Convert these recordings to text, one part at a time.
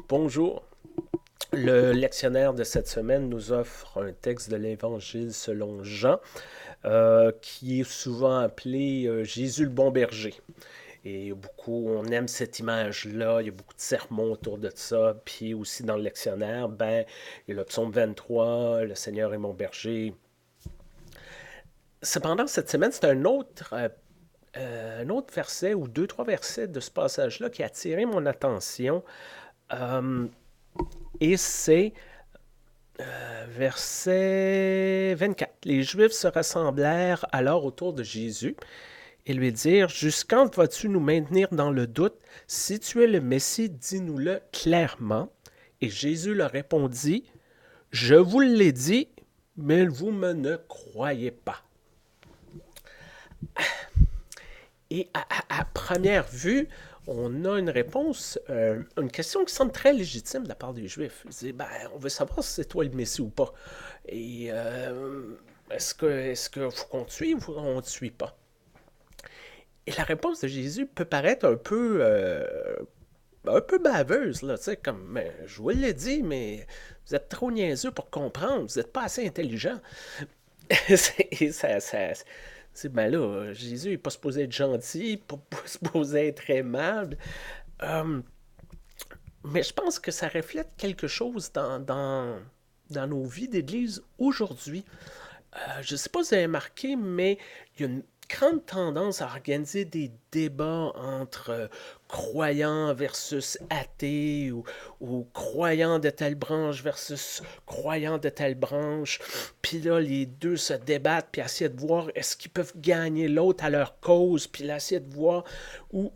Bonjour. Le lectionnaire de cette semaine nous offre un texte de l'Évangile selon Jean, qui est souvent appelé Jésus le bon berger. Et beaucoup, on aime cette image-là, il y a beaucoup de sermons autour de ça. Puis aussi dans le lectionnaire, il y a le psaume 23, Le Seigneur est mon berger. Cependant, cette semaine, c'est un autre verset ou deux, trois versets de ce passage-là qui a attiré mon attention. Euh, et c'est verset 24. Les Juifs se rassemblèrent alors autour de Jésus et lui dirent: Jusqu'quand vas-tu nous maintenir dans le doute? Si tu es le Messie, dis-nous-le clairement. Et Jésus leur répondit: Je vous l'ai dit, mais vous me ne croyez pas. Et à première vue, on a une réponse, une question qui semble très légitime de la part des Juifs. Ils disent, on veut savoir si c'est toi le Messie ou pas. Et est-ce que faut qu'on te suive ou on ne te suit pas? Et la réponse de Jésus peut paraître un peu baveuse, là, tu sais, comme, mais, je vous l'ai dit, mais vous êtes trop niaiseux pour comprendre, vous n'êtes pas assez intelligent. Ben là, Jésus n'est pas supposé être gentil, pas supposé être aimable. Euh, mais je pense que ça reflète quelque chose dans nos vies d'Église aujourd'hui. Je ne sais pas si vous avez remarqué, mais il y a une grande tendance à organiser des débats entre croyants versus athées ou croyants de telle branche versus croyants de telle branche. Puis là, les deux se débattent, puis essayer de voir est-ce qu'ils peuvent gagner l'autre à leur cause, puis là, essayer de voir où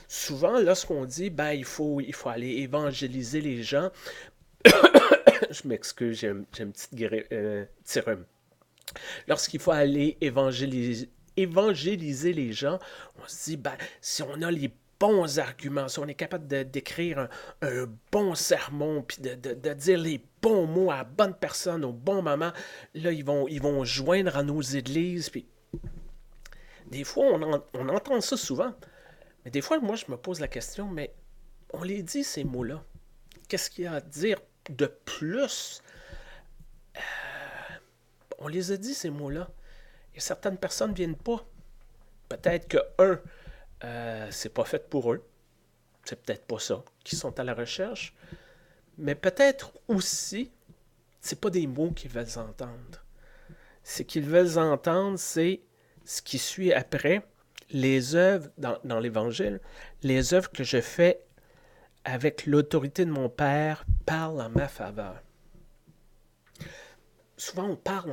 souvent, lorsqu'on dit, il faut aller évangéliser les gens, je m'excuse, j'ai une petit rhume. Lorsqu'il faut aller évangéliser les gens, on se dit, si on a les bons arguments, si on est capable d'écrire un bon sermon, puis de dire les bons mots à la bonne personne au bon moment, là, ils vont joindre à nos églises. Puis des fois, on entend ça souvent. Mais des fois, moi, je me pose la question, mais on les dit, ces mots-là. Qu'est-ce qu'il y a à dire de plus? On les a dit, ces mots-là. Et certaines personnes ne viennent pas. Peut-être que, c'est pas fait pour eux. C'est peut-être pas ça qu'ils sont à la recherche. Mais peut-être aussi, c'est pas des mots qu'ils veulent entendre. Ce qu'ils veulent entendre, c'est ce qui suit après, les œuvres, dans l'Évangile, les œuvres que je fais avec l'autorité de mon Père parlent en ma faveur. Souvent, on parle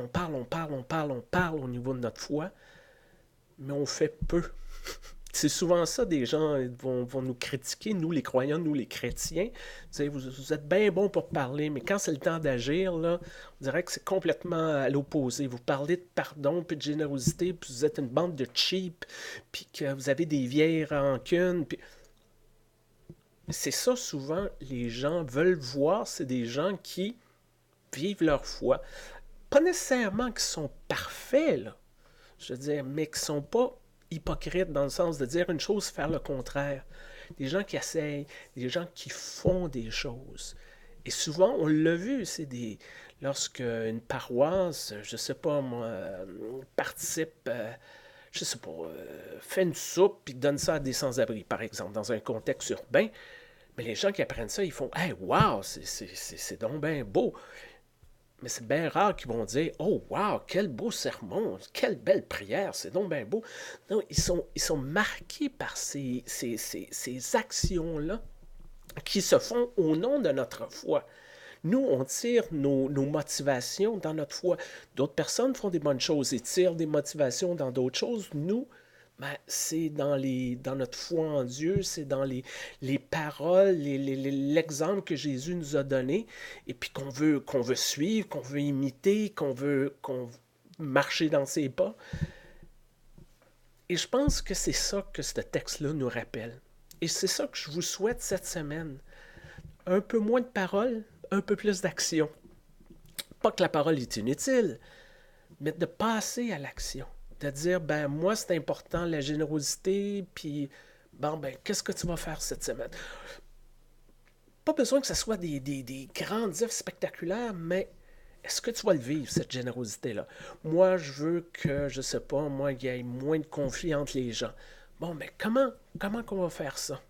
au niveau de notre foi, mais on fait peu. C'est souvent ça, des gens vont nous critiquer, nous les croyants, nous les chrétiens. Vous êtes bien bons pour parler, mais quand c'est le temps d'agir, là, on dirait que c'est complètement à l'opposé. Vous parlez de pardon, puis de générosité, puis vous êtes une bande de cheap, puis que vous avez des vieilles rancunes. Puis... C'est ça, souvent, les gens veulent voir, c'est des gens qui vivent leur foi. Pas nécessairement qui sont parfaits, là, je veux dire, mais qui sont pas hypocrites dans le sens de dire une chose, faire le contraire. Des gens qui essayent, des gens qui font des choses. Et souvent, on l'a vu, lorsque une paroisse, je sais pas moi, participe, je sais pas, fait une soupe puis donne ça à des sans-abri, par exemple, dans un contexte urbain, mais les gens qui apprennent ça, ils font: Hey, wow, c'est donc bien beau. Mais c'est bien rare qu'ils vont dire: Oh, wow, quel beau sermon, quelle belle prière, c'est donc bien beau. Non, ils sont marqués par ces actions-là qui se font au nom de notre foi. Nous, on tire nos motivations dans notre foi. D'autres personnes font des bonnes choses et tirent des motivations dans d'autres choses. Nous, c'est dans notre foi en Dieu, c'est dans les paroles, l'exemple que Jésus nous a donné, et puis qu'on veut suivre, qu'on veut imiter, qu'on marcher dans ses pas. Et je pense que c'est ça que ce texte-là nous rappelle. Et c'est ça que je vous souhaite cette semaine. Un peu moins de paroles, un peu plus d'action. Pas que la parole est inutile, mais de passer à l'action. De dire, moi, c'est important, la générosité, puis, qu'est-ce que tu vas faire cette semaine? pas besoin que ce soit des grandes œuvres spectaculaires, mais est-ce que tu vas le vivre, cette générosité-là? Moi, je veux que, je sais pas, moi, il y ait moins de conflits entre les gens. Bon, mais comment qu'on va faire ça?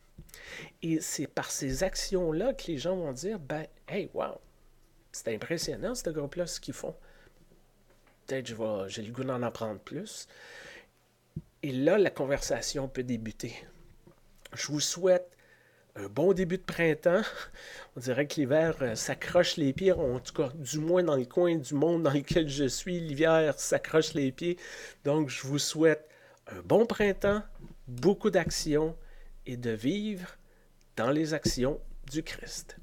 Et c'est par ces actions-là que les gens vont dire, ben, hey, wow, c'est impressionnant, ce groupe-là, ce qu'ils font. Peut-être j'ai le goût d'en apprendre plus. Et là, la conversation peut débuter. Je vous souhaite un bon début de printemps. On dirait que l'hiver s'accroche les pieds, en tout cas, du moins dans le coin du monde dans lequel je suis, l'hiver s'accroche les pieds. Donc, je vous souhaite un bon printemps, beaucoup d'actions et de vivre dans les actions du Christ.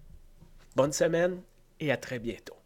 Bonne semaine et à très bientôt.